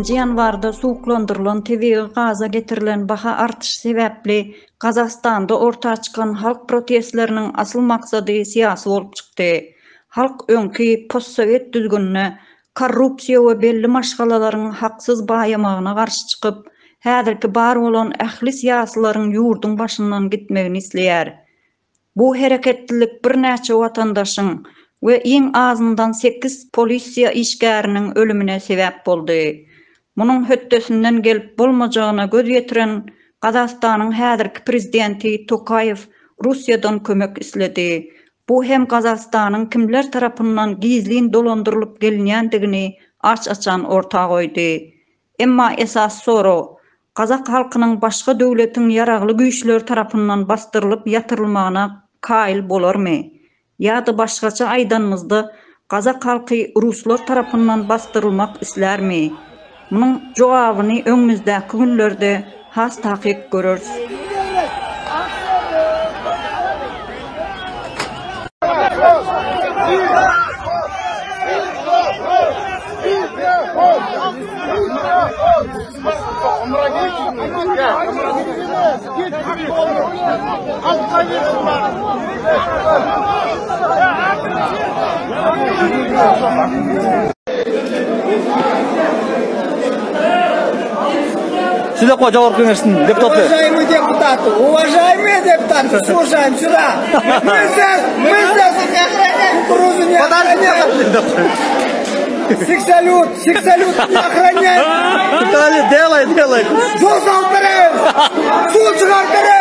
1 yanvarda suwuklandyrılan tebiği gaza getirilen baha artış sebäpli Kazakstanda ortağa çykan halk protestlerinin asıl maksady siyasi bolup çykdy. Halk öňki postsovet düzgünine, korrupsiýa we belli maşgalalaryň haksız baýamagyna garşy çykyp, häzirki bar bolan ähli siýasylaryň ýurdun başyndan gitmegini isleýär. Bu hereketlilik bir näçe watandaşyň we iň azyndan 8 polisiýa işgäriniň ölümine sebäp boldy. Munyň höttesinden gelip bolmajagyna göz ýetiren Kazakstanyň häzirki prezidenti Tokayev Russiýadan kömek isledi. Bu hem Kazakstanyň kimler tarapyndan gizlin dolandyrylyp gelinýändigini aç-açan ortaga goýdy. Emma esas soru, Kazak halkynyň başga döwletiň ýaragly güýçler tarapyndan bastyrılıp ýatyrylmagyna kail bolarmy? Ýa-da başgaça aýdanmyzda Kazak halky ruslar tarapyndan bastyrylmak islermi? Munyň jogabyny öňümüzdäki günlerde has takyk görürüz. Сюда куда жауап кеңештин депутаты. Уважаемые депутаты, слушаем сюда. Мы здесь охраняем кукурузу, не охраняем. Сиксалют не охраняем. Делай. Жол салдырым, су чыгартырым.